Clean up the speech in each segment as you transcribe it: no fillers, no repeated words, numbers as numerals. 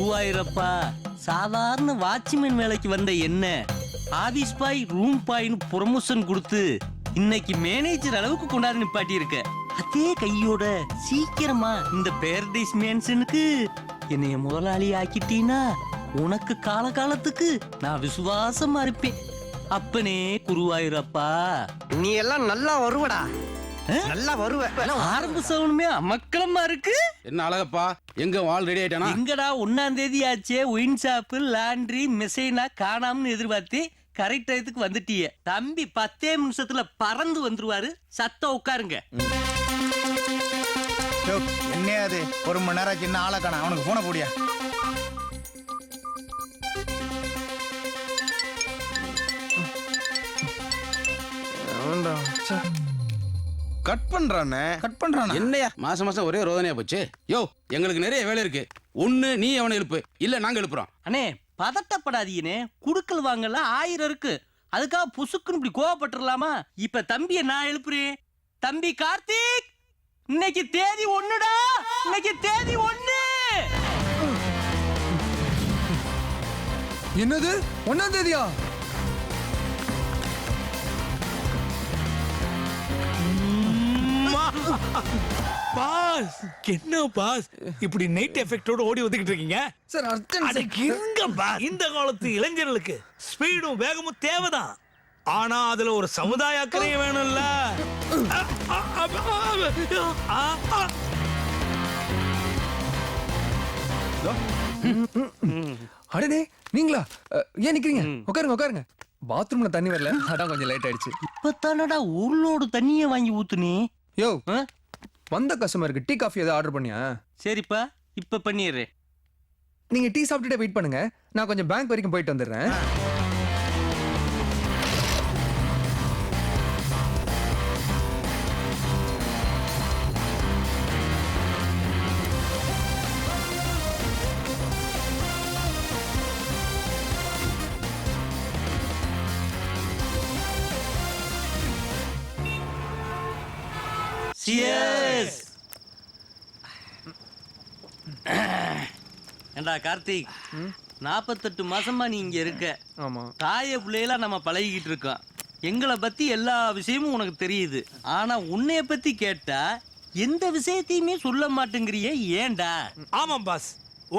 குருவாயூரப்பா, சாதாரண வாட்ச்மேன் வேலைக்கு வந்த என்ன ஆபீஸ் பாய் ரூம் பாய்னு ப்ரொமோஷன் கொடுத்து இன்னைக்கு மேனேஜர் அளவுக்கு கொண்டாந்து நிப்பாட்டி இருக்க. அதே கையோட சீக்கிரமா இந்த பேரடைஸ் மேன்ஷனுக்கு என்னைய முதலாளி ஆக்கிட்டீனா உனக்கு காலகாலத்துக்கு நான் விசுவாசமா இருப்பேன். அப்பனே குருவாயூரப்பா, நீ எல்லாம் நல்லா வருவடா, நல்லா வருவ. ஆரம்ப சவுனுமே அமக்கலமா இருக்கு. என்ன அழகப்பா, எங்க வால் ரெடி ஆயிட்டானா? எங்கடா 1ஆம் தேதி ஆச்சே, ஒயின் ஷாப்பு லாண்ட்ரி மெசைனா காணாமனு எதிர்பார்த்து கரெக்ட் டயத்துக்கு வந்துட்டிய. தம்பி 10 நிமிஷத்துல பறந்து வந்துருவாரு. சத்தம் உட்காருங்க. என்னையாது 1 மணி நேரம் சின்ன ஆளை காணா, அவனுக்கு போன போடியா. கட் பண்றானே. என்னையா மாசம் மாசம் ஒரே ரோதனையா போச்சு? யோ, எங்களுக்கு நிறைய வேலை இருக்கு. ஒண்ணு நீ அவனை எழுப்பு, இல்ல நாங்க எழுப்புறோம். அண்ணே பதட்டப்படாதீங்கனே, குடுக்கல் வாங்கல 1000 இருக்கு. அதுக்காக புசுக்குன்னு இப்படி கோவப்பட்டுறலாமா? இப்ப தம்பியை நான் எழுப்புறேன். தம்பி கார்த்திக், இன்னைக்கு தேதி 1டா, இன்னைக்கு தேதி 1. என்னது 1ஆம் தேதியா? பாஸ், என்ன பாஸ் இப்படி நைட் எஃபெக்டோட ஓடி வந்துகிட்டு இருக்கீங்க? சார் அர்ஜென்ட் இருங்க பாஸ். இந்த காலத்து இளைஞர்களுக்கு ஸ்பீடும் வேகமும் தேவைதான். ஆனா அதுல ஒரு சமுதாய அக்கறையும் வேணும்ல. அடடே, நீங்களா? ஏன் நிக்கிறீங்க? உட்காருங்க உட்காருங்க. பாத்ரூம்ல தண்ணி வரல, அதான் கொஞ்சம் லேட் ஆயிடுச்சு. இப்பதானடா ஊர்லோடு தண்ணியை வாங்கி ஊத்துனே. யோ, வந்த கஸ்டமருக்கு டீ காஃபி ஏதாவது ஆர்டர் பண்ணியா? சரிப்பா, இப்ப பண்ணிடுறேன். நீங்க டீ சாப்பிட்டுட்டே வெயிட் பண்ணுங்க, நான் கொஞ்சம் பேங்க் வரைக்கும் போயிட்டு வந்துடுறேன். Cheers. ஏண்டா கார்த்திக், 48 மாசமா நீ இங்க இருக்க. ஆமா. தாய பிள்ளையெல்லாம் நம்ம பழகிக்கிட்டு இருக்கோம். எங்களை பத்தி எல்லா விஷயமும் உனக்கு தெரியுது. ஆனா உன்னைய பத்தி கேட்டா எந்த விஷயத்தையுமே சொல்ல மாட்டேங்கிறியே, ஏன்டா? ஆமாம் பாஸ்,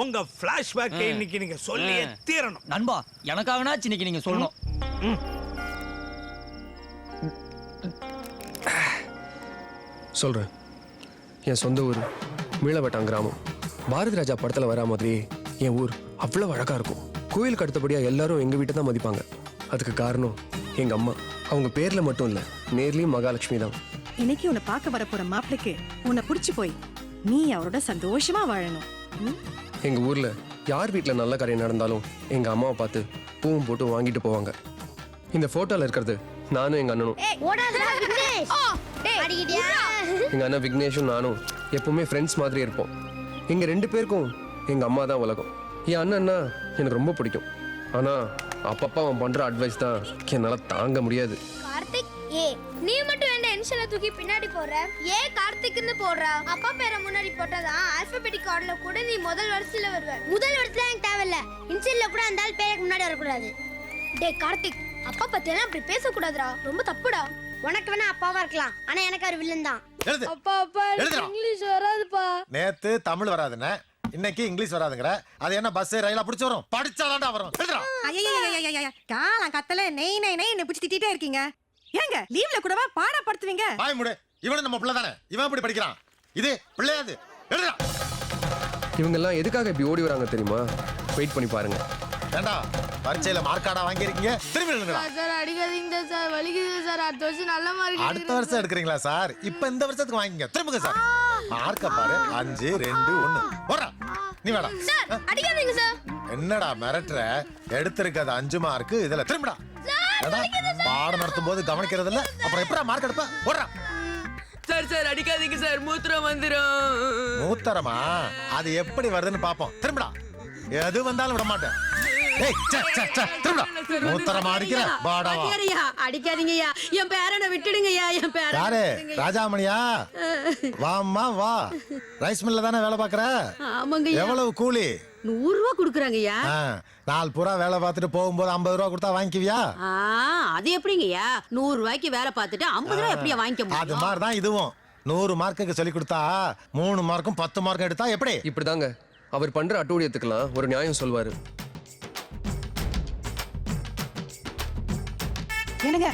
உங்க பிளாஷ்பேக் இன்னைக்கு நீங்க சொல்லியே தீரணும். நண்பா, எனக்காகனாச்சு இன்னைக்கு நீங்க சொல்லணும். சொல்கிறேன். என் சொந்த ஊர் மீளவட்டான் கிராமம். பாரதி ராஜா படத்தில் வரா மாதிரி என் ஊர் அவ்வளோ அழகாக இருக்கும். கோயிலுக்கு அடுத்தபடியாக எல்லாரும் எங்கள் வீட்டை தான் மதிப்பாங்க. அதுக்கு காரணம் எங்கள் அம்மா. அவங்க பேரில் மட்டும் இல்லை, நேர்லேயும் மகாலட்சுமி தான். இன்னைக்கு உன்னை பார்க்க வர போற மாப்பிளைக்கு உன்னை பிடிச்சி போய் நீ அவரோட சந்தோஷமா வாழணும். எங்கள் ஊரில் யார் வீட்டில் நல்ல காரியம் நடந்தாலும் எங்கள் அம்மாவை பார்த்து பூவும் போட்டு வாங்கிட்டு போவாங்க. இந்த ஃபோட்டோவில் இருக்கிறது நானும் எங்கள் அண்ணனும். எங்கள் அண்ணன் விக்னேஷும் நானும் எப்பவுமே ஃப்ரெண்ட்ஸ் மாதிரி இருப்போம். எங்கள் 2 பேருக்கும் எங்கள் அம்மா தான் உலகம். என் அண்ணன்னா எனக்கு ரொம்ப பிடிக்கும். ஆனால் அப்பப்போ அவன் பண்ணுற அட்வைஸ் தான் என்னால் தாங்க முடியாது. கார்த்திக், நீ மட்டும் என்ன இன்ஷியலை தூக்கி பின்னாடி போடுற? கார்த்திக்னு போடுறா? அப்பா பேரை முன்னாடி போட்டதான் ஆல்பபெட்டிக் ஆர்டர்ல கூட நீ முதல் வரிசையில வருவ. முதல் வரிசையில எனக்கு தேவையில்ல, இன்ஷியல்ல கூட அந்த ஆள் பேருக்கு முன்னாடி வரக்கூடாது. டேய் கார்த்திக், அப்பா பத்தியெல்லாம் அப்படி பேசக்கூடாதுடா, ரொம்ப தப்புடா. உனக்கு வேணா அப்பாவா இருக்கலாம், ஆனா எனக்கு அவர் வில்லன் தான். அப்பா இங்கிலீஷ் வராதுப்பா. நேத்து தமிழ் வராதுன்னு, இன்னைக்கு இங்கிலீஷ் வராதுங்கற. அது என்ன பஸ் ரயிலா பிடிச்சு வரும்? படிச்சாதான்டா வரும். காலம் கத்தல நெய் நெய் நெய் என்ன பிடிச்சி திட்டிட்டே இருக்கீங்க. ஏங்க லீவ்ல கூடவா பாடப்படுத்துவீங்க? பாய் முடு. இவனும் நம்ம பிள்ளை தானே, இவன் எப்படி படிக்கிறான்? இது பிள்ளையாது. எழுதுடா. இவங்கெல்லாம் எதுக்காக இப்படி ஓடி வராங்க தெரியுமா? வெயிட் பண்ணி பாருங்க. ஏண்டா பரீட்சையில மார்க் கார்டா வாங்கி இருக்கீங்க, திரும்பி எழுதுங்கடா. சார் அடிக்காதீங்க சார், வலிக்குது சார். அடுத்த வருஷம் நல்ல மார்க். அடுத்த வருஷம் எடுக்கறீங்களா சார்? இப்போ இந்த வருஷத்துக்கு வாங்கிங்க, திரும்புங்க சார். மார்க்க பாரு, 5 2 1. போடா, நீ வாடா. சார் அடிக்காதீங்க சார். என்னடா மிரட்டற? எடுத்துருக்கிறது 5 மார்க், இதுல திரும்புடா. பாடம் நடத்தும் போது கவனிக்கிறது இல்ல, அப்புறம் எப்படா மார்க் எடுப்ப? போடுறா. சார் சார் அடிக்காதீங்க சார், மூத்திரம் வந்துரும். மூத்தரமா? அது எப்படி வருதுன்னு பாப்போம். திரும்புடா. எது வந்தாலும் விட மாட்டேன். ஏய் சே சே சே, திரும்புடா. மூத்தரமா அடிக்கிற பாடாவா? அடிக்காதீங்கய்யா, என் பேரனை விட்டுடுங்கய்யா. என் பேரன் யாரு? ராஜாமணியா? வாம்மா வா. ரைஸ் மில்ல தானே வேலை பாக்குற? ஆமாங்க. எவ்வளவு கூலி? 100 ரூபா குடுக்குறாங்கய்யா. நாள் பூரா வேலை பார்த்துட்டு போகும்போது 50 ரூபா கொடுத்தா வாங்கிக்குவியா? அது எப்படிங்கய்யா? 100 ரூபாய்க்கு வேலை பார்த்துட்டு 50 ரூபாய் எப்படியா வாங்கிக்க முடியும்? அது மாதிரி தான் இதுவும். 100 மார்க்குக்கு சொல்லி கொடுத்தா 3 மார்க்கும் 10 மார்க்கும் எடுத்தா எப்படி? இப்படிதாங்க அவர் பண்ற அட்டூழியத்துக்கெல்லாம் ஒரு நியாயம் சொல்வாரு. என்னங்க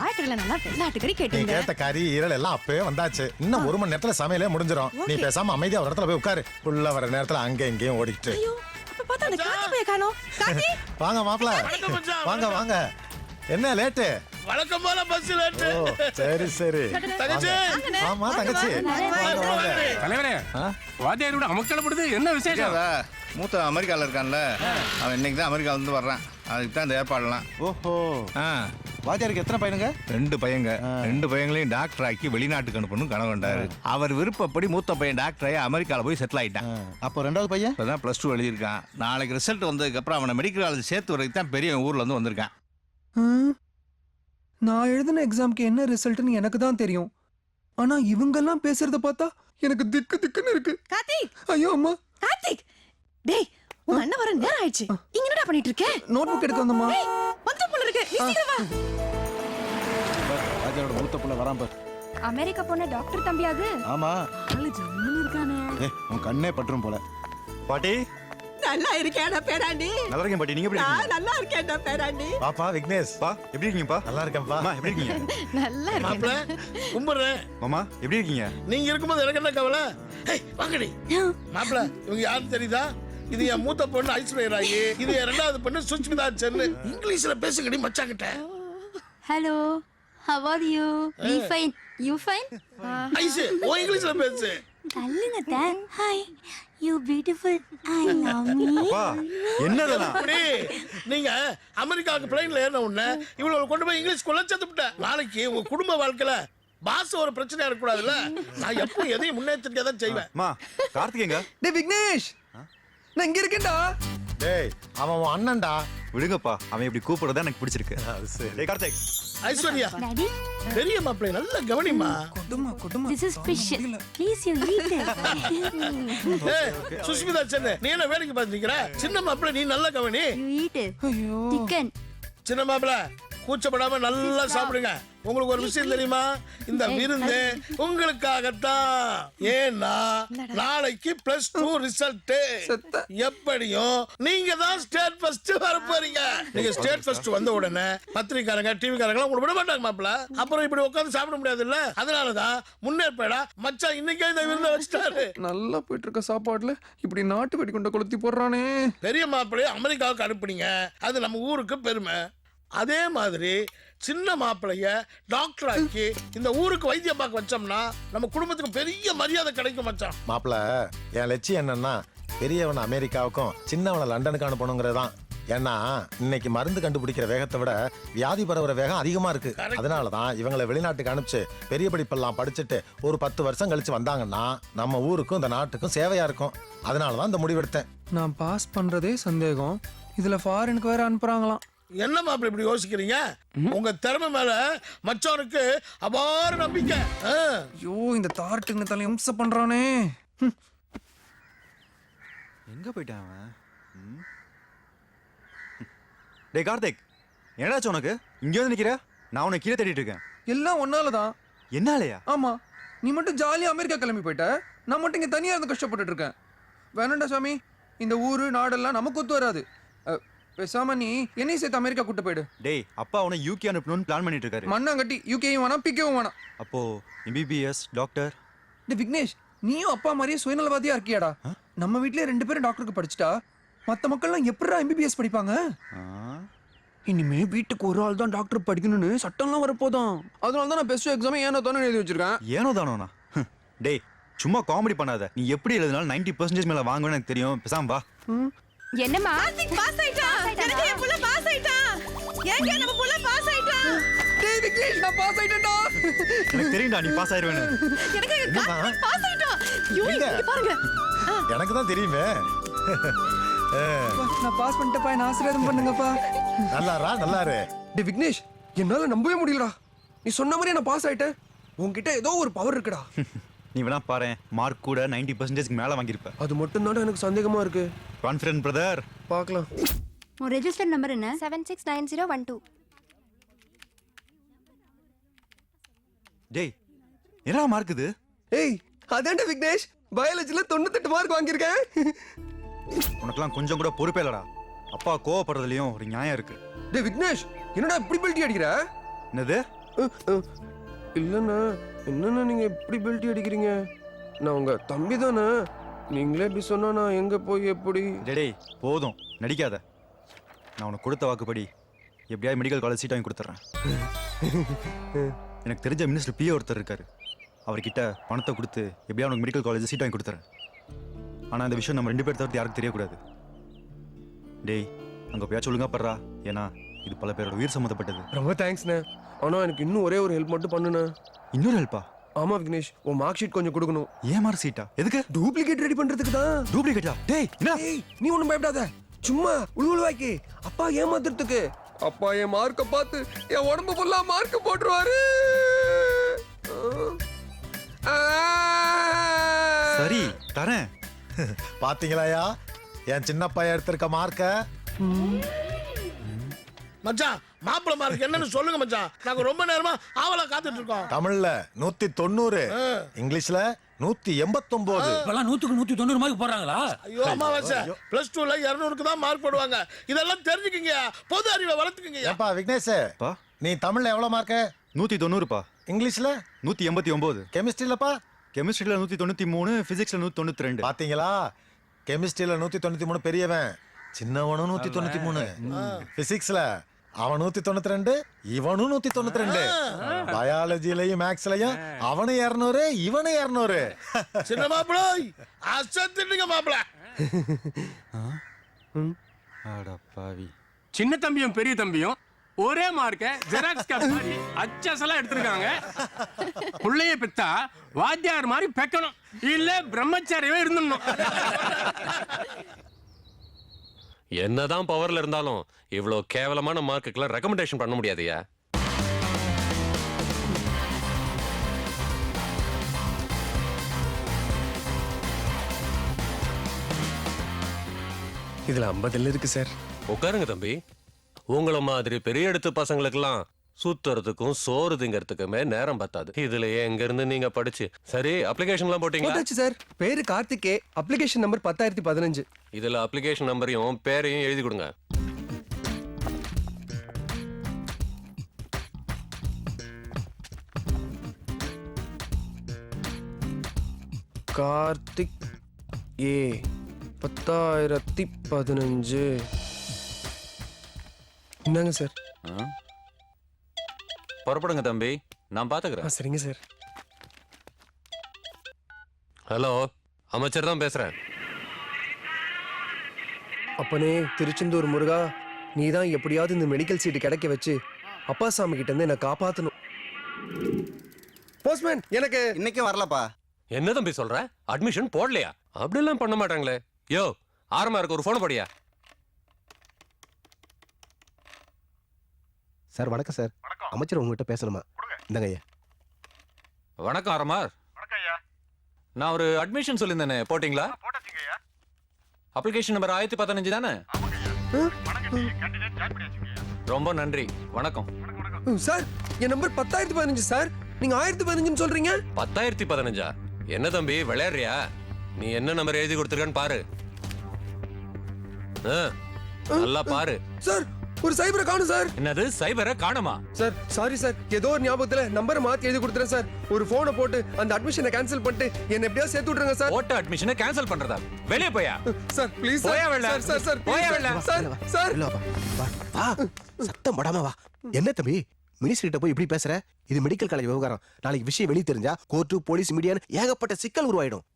ஆயிரத்துல நல்லா வெள்ளாட்டுக்கறி நீ கேட்டீங்க. கேட்ட கறி ஈரல் எல்லாம் அப்பவே வந்தாச்சு. இன்னும் 1 மணி நேரத்துல சமையலே முடிஞ்சிடும். நீ பேசாம அமைதியா ஒரு இடத்துல போய் உட்காரு. உள்ள வர நேரத்துல அங்க இங்கேயும் ஓடிக்கிட்டு. ஐயோ, அப்ப பார்த்தா அந்த காக்கி போய் காணோம். காக்கி வாங்க மாப்ள, வாங்க வாங்க. என்ன லேட்டு? வழக்கம் போல பஸ் லேட்டு. ஓ, சரி சரி. தங்கச்சி. ஆமா தங்கச்சி. வாங்க வாங்க. தலைவரே வாத்தியாரோட அமக்கலப்படுது என்ன விசேஷம்? மூத்த அமெரிக்கால இருக்கான்ல, அவன் இன்னைக்கு தான் அமெரிக்கால இருந்து வர்றான். அதுக்கு தான் இந்த ஏற்பாடுலாம். ஓஹோ. வாத்தியாருக்கு எத்தனை பையனுங்க? 2 பையங்க. 2 பையங்களையும் டாக்டர் ஆக்கி வெளிநாட்டுக்கு அனுப்பணும் கனவு கண்டாரு. அவர் விருப்பப்படி மூத்த பையன் டாக்டர் ஆகி அமெரிக்கால போய் செட்டில் ஆயிட்டான். அப்போ ரெண்டாவது பையன் இப்பதான் +2 எழுதியிருக்கான். நாளைக்கு ரிசல்ட் வந்ததுக்கு அப்புறம் அவனை மெடிக்கல் காலேஜ் சேர்த்து வரைக்கும் தான் பெரிய ஊர்ல இருந்து வந்திருக்கான். நான் எழுதின எக்ஸாம்க்கு என்ன ரிசல்ட்னு எனக்கு தான் தெரியும். ஆனா இவங்கெல்லாம் பேசுறத பார்த்தா எனக்கு திக்கு திக்குன்னு இருக்கு. கார்த்திக், ஐயோ அம்மா. கார்த்திக். டேய், உங்க அண்ணன் வர நேரம் ஆயிடுச்சு. இங்க என்னடா பண்ணிட்டு இருக்க? நோட்புக் எடுக்க வந்தம்மா. டேய், வந்து போல இருக்கு. நீ சீக்கிரம் வா. வாத்தியாரோட மூத்த புள்ள வரான் பார். அமெரிக்கா போன டாக்டர் தம்பியாது. ஆமா. ஆளு ஜம்முன்னு இருக்கானே. உன் கண்ணே பற்றும் போல. பாட்டி நல்லா இருக்கேடா பேராண்டி. நல்லா இருக்கேன் பாட்டி. நீங்க எப்படி இருக்கீங்க? நல்லா இருக்கேன்டா பேராண்டி. பாப்பா விக்னேஷ் பா எப்படி இருக்கீங்கப்பா? நல்லா இருக்கேன்ப்பா. அம்மா எப்படி இருக்கீங்க? நல்லா மாப்ள இருக்கேன். கும்பிடுறேன். மாமா எப்படி இருக்கீங்க? நீங்க இருக்கும்போது எனக்கு என்ன கவலை? ஏய் வாங்கடி. மாப்ள இவங்க யாரும் தெரியுதா? இது என் மூத்த பொண்ணு ஐஸ்வர்யா ராயி. இது என் 2வது பொண்ணு சுஷ்மிதா சென்னு. இங்கிலீஷ்ல பேசுங்கடி மச்சாங்கிட்ட. Hello, how are you? We fine. You fine? ஐஸ் ஓ இங்கிலீஷ்ல பேசு. தள்ளுங்க தான். Hi. You beautiful. I love me. அப்பா என்னதெல்லாம்? அப்படி நீங்க அமெரிக்காவுக்கு பிளைன்ல ஏறின உடனே இவ்வளவு கொண்டு போய் இங்கிலீஷ் குள்ள சேர்த்துட்டேன். நாளைக்கு உங்க குடும்ப வாழ்க்கையில பாஸ் ஒரு பிரச்சனையா இருக்க கூடாதுல்ல. நான் எப்ப எதையும் முன்னெச்சரிக்கையா தான் செய்வேன். அம்மா கார்த்திகேங்க. டேய் விக்னேஷ், நான் இங்க இருக்கேன்டா. டேய் அவன் உன் அண்ணன்டா. விடுங்கப்பா, அவன் இப்படி கூப்பிடுறதா எனக்கு பிடிச்சிருக்கு. டேய் கார்த்திக். ஐஸ்வர்யா Daddy, பெரிய மாப்பிள்ளை நல்ல கவனிமா. கொடுமா. this is special. Please you eat it. ஏய் சுஷ்மிதா சென்னு நீ என்ன வேலைக்கு பாத்துக்கிற? சின்ன மாப்பிள்ளை நீ நல்ல கவனி. You eat it. ஐயோ. Chicken. சின்ன மாப்பிள்ளை கூச்சப்படாம நல்லா சாப்பிடுங்க. உங்களுக்கு ஒரு விஷயம் தெரியுமா? இந்த விருந்து உங்களுக்காகத்தான். ஏன்னா நாளைக்கு +2 ரிசல்ட். எப்படியும் நீங்க தான் ஸ்டேட் ஃபர்ஸ்ட் வர போறீங்க. நீங்க ஸ்டேட் ஃபர்ஸ்ட் வந்த உடனே பத்திரிக்காரங்க டிவிக்காரங்க உங்களுக்கு விட மாட்டாங்க மாப்பிள்ள. அப்புறம் இப்படி உட்கார்ந்து சாப்பிட முடியாது இல்ல. அதனாலதான் முன்னேற்படா மச்சான் இன்னைக்கே இந்த விருந்தை வச்சிட்டாரு. நல்லா போயிட்டு இருக்க சாப்பாடுல இப்படி நாட்டு வெடி கொண்ட கொளுத்தி போடுறானே. பெரிய மாப்பிள்ளைய அமெரிக்காவுக்கு அனுப்புனீங்க. அது நம்ம ஊருக்கு பெருமை. அதே மாதிரி சின்ன மாப்பிளைய டாக்டர் ஆக்கி இந்த ஊருக்கு வைத்தியம் பார்க்க வச்சோம்னா நம்ம குடும்பத்துக்கு பெரிய மரியாதை கிடைக்கும் மச்சான். மாப்பிள்ள என் லட்சியம் என்னன்னா பெரியவனை அமெரிக்காவுக்கும் சின்னவனை லண்டனுக்கு அனுப்பணுங்கிறது தான். ஏன்னா இன்னைக்கு மருந்து கண்டுபிடிக்கிற வேகத்தை விட வியாதி பரவுற வேகம் அதிகமா இருக்கு. அதனாலதான் இவங்களை வெளிநாட்டுக்கு அனுப்பிச்சு பெரிய படிப்பெல்லாம் படிச்சுட்டு ஒரு 10 வருஷம் கழிச்சு வந்தாங்கன்னா நம்ம ஊருக்கும் இந்த நாட்டுக்கும் சேவையா இருக்கும். அதனாலதான் இந்த முடிவெடுத்தேன். நான் பாஸ் பண்றதே சந்தேகம், இதுல ஃபாரினுக்கு வேற அனுப்புறாங்களாம். என்ன மாப்பிள்ளை இப்படி யோசிக்கிறீங்க? உங்க திறமை மேல மச்சானுக்கு அபார நம்பிக்கை. ஐயோ இந்த தார்ட்டுங்க தலை இம்சை பண்றானே. எங்க போயிட்டான் அவன்? டேய் கார்த்திக், என்னடாச்சு உனக்கு? இங்க வந்து நிக்கிற? நான் உனக்கு கீழே தேடிட்டு இருக்கேன். எல்லாம் ஒன்னாலதான். என்னாலயா? ஆமா, நீ மட்டும் ஜாலியா அமெரிக்கா கிளம்பி போயிட்ட, நான் மட்டும் இங்க தனியா இருந்து கஷ்டப்பட்டுட்டு இருக்கேன். வேணாண்டா சாமி, இந்த ஊரு நாடெல்லாம் நமக்கு ஒத்து வராது. பேசாம நீ என்னையும் சேர்த்து அமெரிக்கா கூட்டு போயிடு. டேய் அப்பா அவனை யூகே அனுப்பணும்னு பிளான் பண்ணிட்டு இருக்காரு. மண்ணாங்கட்டி யூகேயும் வேணாம் பிகேவும் வேணாம். அப்போ MBBS டாக்டர். டேய் விக்னேஷ், நீயும் அப்பா மாதிரியே சுயநலவாதியா இருக்கியாடா? நம்ம வீட்லயே 2 பேரும் டாக்டருக்கு படிச்சுட்டா மத்த மக்கள்லாம் எப்படிடா MBBS படிப்பாங்க? இனிமே வீட்டுக்கு ஒரு ஆள் தான் டாக்டர் படிக்கணும்னு சட்டம்லாம் வரப்போதான். அதனால தான் நான் பெஸ்ட் எக்ஸாம் ஏனோ தானே எழுதி வச்சிருக்கேன். ஏனோ தானோண்ணா? டேய் சும்மா காமெடி பண்ணாத. நீ எப்படி எழுதினாலும் 90% மேல வாங்குவேன்னு எனக்கு தெரியும். பேசாம வா. என்னம்மா? கார்த்திக் பாஸ் ஆயிட்டான். எனக்கு என் புள்ள பாஸ் ஆயிட்டான். ஏங்க நம்ம புள்ள பாஸ் ஆயிட்டான். டேய் விக்னேஷ், நான் பாஸ் ஆயிட்டேன்டா. எனக்கு தெரியும்டா நீ பாஸ் ஆயிருவேன்னு. எனக்கு கார்த்திக் பாஸ் ஆயிட்டான். ஐயோ இங்க பாருங்க. எனக்கு தான் தெரியுமே. நான் பாஸ் பண்ணிட்டப்பா, என்ன ஆசீர்வாதம் பண்ணுங்கப்பா. நல்லாரு. டேய் விக்னேஷ், என்னால நம்பவே முடியலடா. நீ சொன்ன மாதிரியே நான் பாஸ் ஆயிட்டேன். உன்கிட்ட ஏதோ ஒரு பவர் இருக்குடா. நீ வேணா பாரு, மார்க் கூட 90% மேல வாங்கியிருப்ப. அது மட்டும் தான் எனக்கு சந்தேகமா இருக்கு. Confident brother. பார்க்கலாம். உன் ரெஜிஸ்டர் நம்பர் என்ன? 769012. டேய், என்னடா மார்க் இது? ஏய், அதான்டா விக்னேஷ், பயாலஜில 98 மார்க் வாங்கியிருக்கேன். உனக்கெல்லாம் கொஞ்சம் கூட பொறுப்பே இல்லடா. அப்பா கோவப்படுறதுலயும் ஒரு நியாயம் இருக்கு. டேய் விக்னேஷ், என்னடா இப்படி பெல்ட்டி அடிக்கிற? என்னது? இல்லண்ணா, என்னண்ணா நீங்க இப்படி பெல்ட்டி அடிக்கிறீங்க? நான் உங்க தம்பி தானே. நீங்களே இப்படி சொன்னா நான் எங்க போய் எப்படி? டேய் போதும், நடிக்காத. நான் உனக்கு கொடுத்த வாக்குப்படி எப்படியாவது மெடிக்கல் காலேஜ் சீட் வாங்கி கொடுத்துட்றேன். எனக்கு தெரிஞ்ச மினிஸ்டர் பிஏ ஒருத்தர் இருக்காரு. அவர்கிட்ட பணத்தை கொடுத்து எப்படியா உனக்கு மெடிக்கல் காலேஜ் சீட் வாங்கி கொடுத்துறேன். ஆனால் இந்த விஷயம் நம்ம 2 பேர் தவிர்த்து யாருக்கும் தெரியக்கூடாது. டேய், அங்கே போயா சொல்லுங்க படுறா, ஏன்னா இது பல பேரோட உயிர் சம்மந்தப்பட்டது. ரொம்ப தேங்க்ஸ்ண்ணே. ஆனா எனக்கு இன்னும் ஒரே ஒரு ஹெல்ப் மட்டும் பண்ணுண்ணே. இன்னொரு ஹெல்ப்பா? ஆமா விக்னேஷ், உன் மார்க் ஷீட் கொஞ்சம் கொடுக்கணும். ஏன் மார்க் ஷீட்டா? எதுக்கு? டூப்ளிகேட் ரெடி பண்றதுக்கு தான். டூப்ளிகேட்டா? டேய் என்ன? ஏய், நீ ஒண்ணும் பயப்படாத. சும்மா உழுவுழுவாக்கி அப்பா ஏமாத்துறதுக்கு. அப்பா என் மார்க்க பார்த்து என் உடம்பு ஃபுல்லா மார்க் போட்டுருவாரு. சரி தரேன். பாத்தீங்களாயா என் சின்ன பையன் எடுத்திருக்க மார்க்க? மச்சான், மாப்பிள மார்க் என்னன்னு சொல்லுங்க மச்சான். நாங்க ரொம்ப நேரமா ஆவலா காத்துட்டு இருக்கோம். தமிழ்ல 190, இங்கிலீஷ்ல 189. இப்பெல்லாம் 100க்கு 190 மார்க் போடுறாங்களா? ஐயோ அமாவாசை, +2ல 200க்கு தான் மார்க் போடுவாங்க. இதெல்லாம் தெரிஞ்சுக்கங்க, பொது அறிவை வளர்த்துக்கங்க. ஏப்பா விக்னேஷ், நீ தமிழ்ல எவ்வளவு மார்க்? 190பா. இங்கிலீஷ்ல 189. கெமிஸ்ட்ரியிலப்பா? கெமிஸ்ட்ரியில 193, பிசிக்ஸ்ல 192. பாத்தீங்களா, கெமிஸ்ட்ரியில 193 பெரியவன், சின்னவனும் 193. பிசிக்ஸ்ல அவன் 192, இவனும் 192. பயாலஜிலையும் மேக்ஸ்லயும் அவனு 200, இவனு 200. சின்ன மாப்பிள அசத்திட்டீங்க மாப்பிள. அடப்பாவி. சின்ன தம்பியும் பெரிய தம்பியும் ஒரே மார்க்க ஜெராக்ஸ் காப்பி மாதிரி அச்சசலா எடுத்திருக்காங்க. புள்ளைய பெத்தா வாத்தியார் மாதிரி பெக்கணும், இல்ல பிரம்மச்சாரியவே இருந்துடணும். என்னதான் பவர்ல இருந்தாலும் இவ்வளவு கேவலமான மார்க்குக்கெல்லாம் ரெக்கமெண்டேஷன் பண்ண முடியாதுயா. இதுல 50 இருக்கு சார். உட்காருங்க தம்பி. உங்கள மாதிரி பெரிய இடத்து பசங்களுக்கெல்லாம் சுத்துறதுக்கும் சோறு திங்கறதுக்குமே நேரம் பத்தாது. இதுல எங்க இருந்து நீங்க படிச்சு சரி அப்ளிகேஷன்லாம் போட்டீங்களா? போட்டாச்சு சார். பேரு கார்த்திகே, அப்ளிகேஷன் நம்பர் 10015. இதுல அப்ளிகேஷன் நம்பரையும் பேரையும் எழுதி கொடுங்க. கார்த்திக் ஏ 10015. என்னங்க சார்? புறப்படுங்க தம்பி, நான் பாத்துக்கிறேன். சரிங்க சார். ஹலோ, அமைச்சர் தான் பேசுறேன். அப்பனே திருச்செந்தூர் முருகா, நீ தான் எப்படியாவது இந்த மெடிக்கல் சீட்டு கிடைக்க வச்சு அப்பா சாமி கிட்ட இருந்து என்ன காப்பாத்தணும். போஸ்ட்மேன் எனக்கு இன்னைக்கு வரலப்பா. என்ன தம்பி சொல்ற? அட்மிஷன் போடலையா? அப்படிலாம் பண்ண மாட்டாங்களே. யோ ஆரமா இருக்கு, ஒரு போன் போடியா. சார் வணக்கம் சார். அமைச்சர் உங்ககிட்ட பேசணுமா? இந்தாங்க ஐயா. வணக்கம் ஆரமார். நான் ஒரு அட்மிஷன் சொல்லியிருந்தேனே, போட்டிங்களா? அப்ளிகேஷன் நம்பர் 1015 தானே? ரொம்ப நன்றி, வணக்கம். சார் என் நம்பர் 10015 சார். நீங்க 1015 சொல்றீங்க. 1015? என்ன தம்பி விளையாடுறியா? நீ என்ன நம்பர் எழுதி கொடுத்துருக்கன்னு பாரு. நல்லா பாரு. சார் ஒரு சைபரை காணும் சார். என்னது சைபரை காணுமா? சார் சாரி சார், ஏதோ ஒரு ஞாபகத்துல நம்பரை மாத்தி எழுதி கொடுத்துறேன் சார். ஒரு போனை போட்டு அந்த அட்மிஷனை கேன்சல் பண்ணிட்டு என்ன எப்படியாவது சேர்த்து விட்டுருங்க சார். ஓட்ட அட்மிஷனை கேன்சல் பண்றதா? வெளியே போயா சார் ப்ளீஸ். போயா வெளில. சார் சார் போயா வெளில. சார் சார் வா, சத்தம் படாம வா. என்ன தம்பி மினிஸ்டர் கிட்ட போய் இப்படி பேசுற? இது மெடிக்கல் காலேஜ் விவகாரம். நாளைக்கு விஷயம் வெளியே தெரிஞ்சா கோர்ட்டு போலீஸ் மீடியான்னு ஏகப்பட்ட சிக்கல் உருவாயிடும்.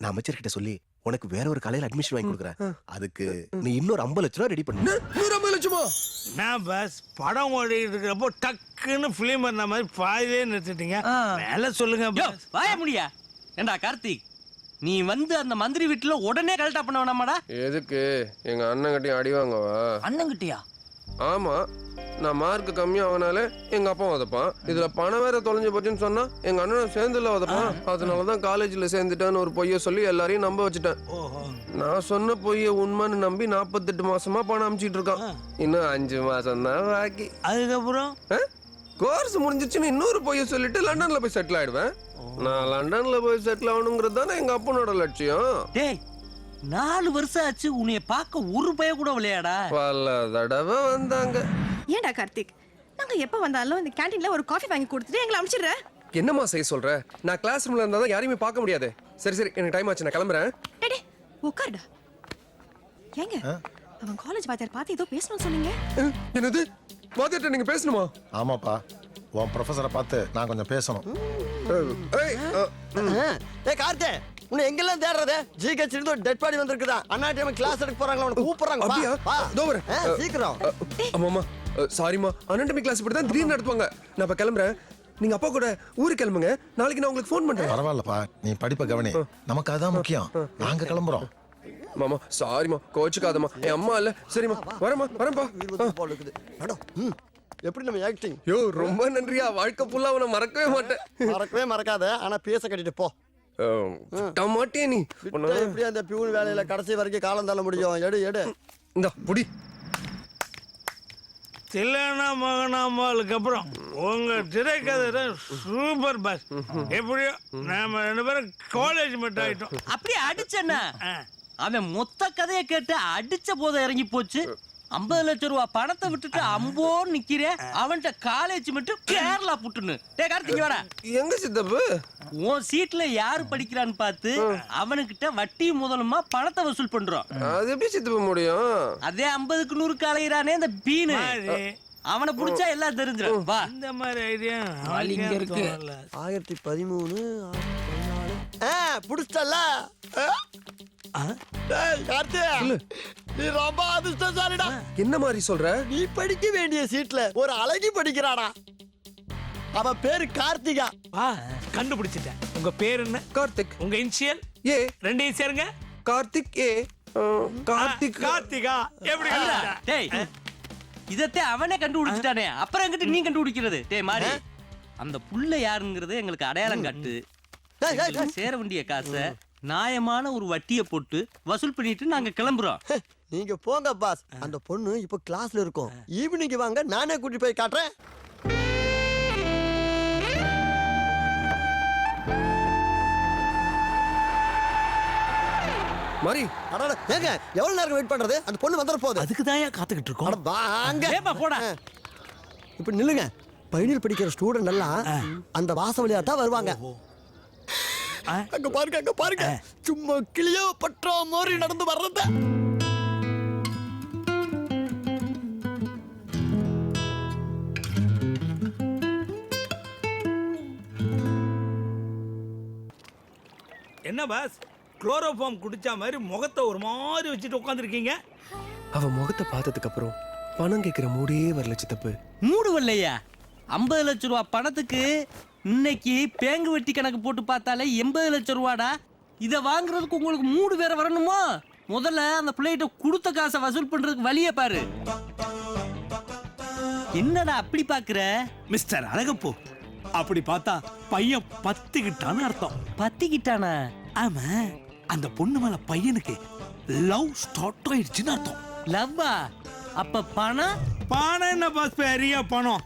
நான் அமைச்சர் கிட்ட சொல்லி உனக்கு வேற ஒரு காலேஜ்ல அட்மிஷன் வாங்கி கொடுக்குறேன். அதுக்கு நீ இன்னொரு 50 லட்சம் ரூபாய் ரெடி பண்ணு. 50 லட்சமா? நான் பஸ் படம் ஓடிட்டு இருக்கிறப்போ டக்குன்னு பிலிம் பண்ண மாதிரி பாதிலே நிறுத்திட்டீங்க. மேல சொல்லுங்க. வாய முடியா? ஏண்டா கார்த்திக், நீ வந்து அந்த மந்திரி வீட்டுல உடனே கலெக்டா பண்ண வேணாமாடா? எதுக்கு? எங்க அண்ணன் கிட்டயும் அடி வாங்கவா? அண்ணங்கிட்டியா? ஆமா, நான் மார்க் கம்மியாகனால எங்க அப்பா உதப்பான். இதுல பணம் வேற தொலைஞ்சு போச்சுன்னு சொன்னா எங்க அண்ணன் சேர்ந்துல உதப்பான். அதனாலதான் காலேஜ்ல சேர்ந்துட்டான்னு ஒரு பொய்ய சொல்லி எல்லாரையும் நம்ப வச்சுட்டேன். நான் சொன்ன பொய்ய உண்மைன்னு நம்பி 48 மாசமா பணம் அனுப்பிச்சிட்டு இருக்கான். இன்னும் 5 மாசம் தான் பாக்கி. அதுக்கப்புறம் கோர்ஸ் முடிஞ்சிச்சுன்னு இன்னொரு பொய்ய சொல்லிட்டு லண்டன்ல போய் செட்டில் ஆயிடுவேன். நான் லண்டன்ல போய் செட்டில் ஆகணுங்கிறது தானே எங்க அப்பனோட லட்சியம். டேய் 4 வருஷம் ஆச்சு உன்னைய பார்க்க ஒரு பய கூட விளையாடா. பல தடவை வந்தாங்க. ஏன்டா கார்த்திக், நாங்க எப்ப வந்தாலும் இந்த கேண்டீன்ல ஒரு காஃபி வாங்கி கொடுத்துட்டு எங்களை அனுப்பிச்சிடுற. என்னம்மா செய்ய சொல்ற? நான் கிளாஸ் ரூம்ல இருந்தா தான் யாரையுமே பார்க்க முடியாது. சரி சரி, எனக்கு டைம் ஆச்சு, நான் கிளம்புறேன். டேய் உட்காருடா. ஏங்க அவன் காலேஜ் வாத்தியார் பார்த்து ஏதோ பேசணும்னு சொன்னீங்க. என்னது? வாத்தியார்ட்ட நீங்க பேசணுமா? ஆமாப்பா, உன் ப்ரொஃபஸரை பார்த்து நான் கொஞ்சம் பேசணும். ஏய் கார்த்தே, உன்னை எங்கெல்லாம் தேடுறது? ஜிஹெச் இருந்து ஒரு டெட் பாடி வந்திருக்குதா? அண்ணா டைம் கிளாஸ் எடுக்க போறாங்க, உன்னை கூப்பிடுறாங்க. அப்படியா? வா இதோ வரேன். சீக்கிரம். ஆமாமா, சாரிமா, அனாட்டமி கிளாஸ் இப்படி தான் திடீர்னு நடத்துவாங்க. நான் இப்ப கிளம்புறேன். நீங்க அப்பா கூட ஊருக்கு கிளம்புங்க. நாளைக்கு நான் உங்களுக்கு ஃபோன் பண்றேன். பரவாயில்லப்பா, நீ படிப்பை கவனி. நமக்கு அதான் முக்கியம். நாங்க கிளம்புறோம். மாமா சாரிமா, கோச்சுக்காதம்மா. என் அம்மா இல்ல. சரிம்மா, வரேம்மா, வரேன்ப்பா. எப்படி நம்ம ஆக்டிங்? யோ, ரொம்ப நன்றியா. வாழ்க்கை ஃபுல்லா உன்னை மறக்கவே மாட்டேன். மறக்கவே மறக்காத, ஆனா பேச கட்டிட்டு போ. மாட்டே நீ. எப்படி அந்த பியூன் வேலையில கடைசி வரைக்கும் காலம் தள்ள முடியும்? எடு எடு. இந்த புடி. தில்லானா மகனாமாலுக்கு அப்புறம் உங்க திரைக்கதை சூப்பர் பாஸ். எப்படியோ நாம 2 பேரும் காலேஜ் மட்டும் ஆயிட்டோம். அப்படியே அடிச்சேன்னா அவன் மொத்த கதையை கேட்டு அடிச்ச போத இறங்கி போச்சு. 50 லட்சம் ரூபா பணத்தை விட்டுட்டு அம்போன்னு நிக்கிறேன். அவன்கிட்ட காலேஜ் மட்டும் கேரளா புட்டுன்னு. டே கார்த்திக் வாடா. எங்க சித்தப்பு? உன் சீட்ல யாரு படிக்கிறான்னு பார்த்து அவனுக்கிட்ட வட்டி முதலுமா பணத்தை வசூல் பண்றோம். அது எப்படி சித்தப்பு முடியும்? அதே 50க்கு 100 அலையிறானே இந்த பீனு. அவனை புடிச்சா எல்லாம் தெரிஞ்சிடும். வா, இந்த மாதிரி ஐடியா இங்க இருக்கு. 1013 14 புடிச்சல. நீ ரொம்ப அதிர்ஷ்டசாலிடா. என்ன மாதிரி சொல்ற? நீ படிக்க வேண்டிய சீட்ல ஒரு அழகி படிக்கிறாடா. அவ பேரு கார்த்திகா. கண்டுபிடிச்சிட்டேன். உங்க பேர் என்ன? கார்த்திக். உங்க இனிஷியல்? ஏ. 2 சேருங்க. கார்த்திக் ஏ. கார்த்திக். கார்த்திகா. எப்படி? டேய் இதத்தே அவனே கண்டுபிடிச்சிட்டானே, அப்புறம் எங்கிட்ட நீ கண்டுபிடிக்கிறது? டேய் மாறி, அந்த புள்ள யாருங்கிறது எங்களுக்கு அடையாளம் காட்டு. சேர வேண்டிய காசை நியாயமான ஒரு வட்டியை போட்டு வசூல் பண்ணிட்டு நாங்க கிளம்புறோம். நீங்க போங்க பாஸ். அந்த பொண்ணு இப்ப கிளாஸ்ல இருக்கும். ஈவினிங் வாங்க, நானே கூட்டி போய் காட்டுறேன். மாரி, ஏங்க எவ்வளவு நேரம் வெயிட் பண்றது? அந்த பொண்ணு வந்துற போகுது. அதுக்கு தான் காத்துக்கிட்டு இருக்கோம். வாங்க போடா. இப்ப நில்லுங்க. பைனல் படிக்கிற ஸ்டூடெண்ட் எல்லாம் அந்த வாச வழியா தான் வருவாங்க. அங்க பாருங்க, அங்க பாருங்க. சும்மா கிளியோ பற்றா மாதிரி நடந்து வர்றத. என்ன பாஸ், குளோரோஃபார்ம் குடிச்ச மாதிரி முகத்தை ஒரு மாதிரி வச்சுட்டு உட்காந்துருக்கீங்க? அவ முகத்தை பார்த்ததுக்கு அப்புறம் பணம் கேட்கிற மூடே வரல சித்தப்பு. மூடு வரலையா? 50 லட்சம் ரூபா பணத்துக்கு இன்னைக்கு பேங்கு வெட்டி கணக்கு போட்டு பார்த்தாலே 80 லட்சம் ரூபாடா. இதை வாங்குறதுக்கு உங்களுக்கு மூடு வேற வரணுமா? முதல்ல அந்த பிள்ளைகிட்ட கொடுத்த காசை வசூல் பண்றதுக்கு வழியை பாரு. என்னடா அப்படி பாக்குற? மிஸ்டர் அழகப்போ, அப்படி பார்த்தா பையன் பத்திக்கிட்டான்னு அர்த்தம். பத்திக்கிட்டானா? ஆமா, அந்த பொண்ணு மேல பையனுக்கு லவ் ஸ்டார்ட் ஆயிடுச்சுன்னு அர்த்தம். லவ்வா? அப்ப பணம்? பணம் என்ன பாஸ், பெரிய பணம்.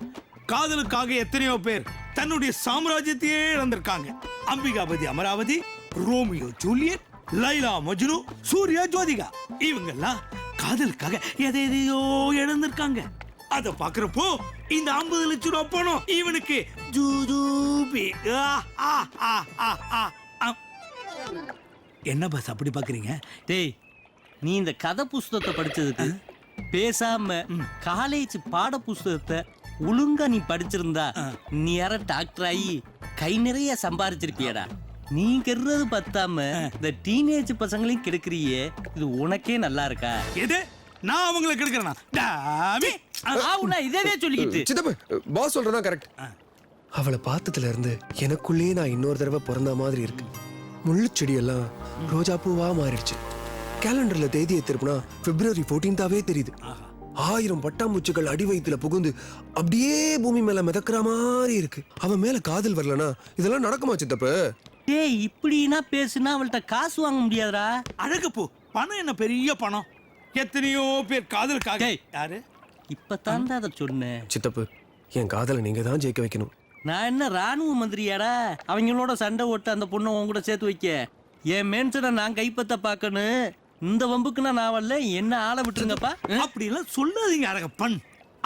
காதலுக்காக எத்தனையோ பேர் தன்னுடைய சாம்ராஜ்யத்தையே இழந்திருக்காங்க. அம்பிகாபதி அமராவதி, ரோமியோ ஜூலியட், லைலா மஜ்னு, சூர்யா ஜோதிகா, இவங்கெல்லாம் காதலுக்காக எதையோ இழந்திருக்காங்க. அத பாக்குறப்போ இந்த 50 லட்சம் ரூபாய் பணம் இவனுக்கு ஜூஜூபி. என்ன பாஸ் அப்படி பாக்குறீங்க? டேய், நீ இந்த கதை புஸ்தகத்தை படிச்சதுக்கு பேசாம காலேஜ் பாட புஸ்தகத்தை ஒழுங்கா நீ படிச்சிருந்தா நீ யார டாக்டர் ஆகி கை நிறைய சம்பாரிச்சிருப்பியடா. நீ கெடுறது பத்தாம இந்த டீனேஜ் பசங்களையும் கெடுக்கிறியே, இது உனக்கே நல்லா இருக்கா? எது நான் அவங்களுக்கு கெடுக்கிறேனா? இதே சொல்லிக்கிட்டு சித்தப்பு, பாஸ் சொல்றதா கரெக்ட். அவளை பார்த்ததுல இருந்து எனக்குள்ளேயே நான் இன்னொரு தடவை பிறந்த மாதிரி இருக்கு. முள்ளு செடியெல்லாம் ரோஜா பூவா மாறிடுச்சு. கேலண்டர்ல தேதியை திருப்பினா February 14th தெரியுது. 1000 பட்டாம்பூச்சிகள் அடி வயித்துல புகுந்து அப்படியே பூமி மேல மிதக்கிற மாதிரி இருக்கு. அவன் மேல காதல் வரலனா இதெல்லாம் நடக்குமா சித்தப்பு? டேய் இப்படின்னா பேசுனா அவள்கிட்ட காசு வாங்க முடியாதுடா. அழகு போ, பணம் என்ன பெரிய பணம். எத்தனையோ பேர் காதலுக்காக. யாரு இப்பதான் அதை சொன்னேன். சித்தப்பு, என் காதலை நீங்க தான் ஜெயிக்க வைக்கணும். நான் என்ன ராணுவ மந்திரியாடா அவங்களோட சண்டை ஓட்டு அந்த பொண்ணை உன் கூட சேர்த்து வைக்க? என் மேன்சனை நான் கைப்பற்ற பார்க்கணும். இந்த வம்புக்குன்னா நான் வரல, என்ன ஆளை விட்டுருங்கப்பா. அப்படி எல்லாம் சொல்லாதீங்க அழகப்பன்.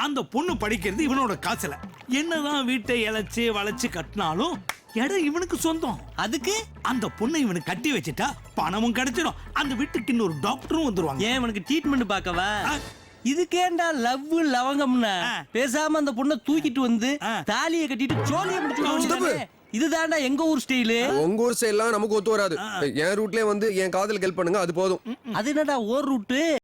அந்த பொண்ணு படிக்கிறது இவனோட காசுல. என்னதான் வீட்டை இழைச்சு வளைச்சு கட்டினாலும் இடம் இவனுக்கு சொந்தம். அதுக்கு அந்த பொண்ணை இவனுக்கு கட்டி வச்சுட்டா பணமும் கிடைச்சிடும். அந்த வீட்டுக்கு இன்னொரு டாக்டரும் வந்துருவாங்க. ஏன் இவனுக்கு ட்ரீட்மெண்ட் பார்க்கவா? இதுக்கேண்டா லவ் லவங்கம்னா பேசாம அந்த பொண்ணை தூக்கிட்டு வந்து தாலியை கட்டிட்டு சோழியை முடிச்சு. இதுதான்டா எங்க ஊர் ஸ்டைலு. உங்க ஊர் ஸ்டைல்லாம் நமக்கு ஒத்து வராது. என் ரூட்லயே வந்து என் காதலுக்கு ஹெல்ப் பண்ணுங்க, அது போதும். அது என்னடா ஓர் ரூட்டு?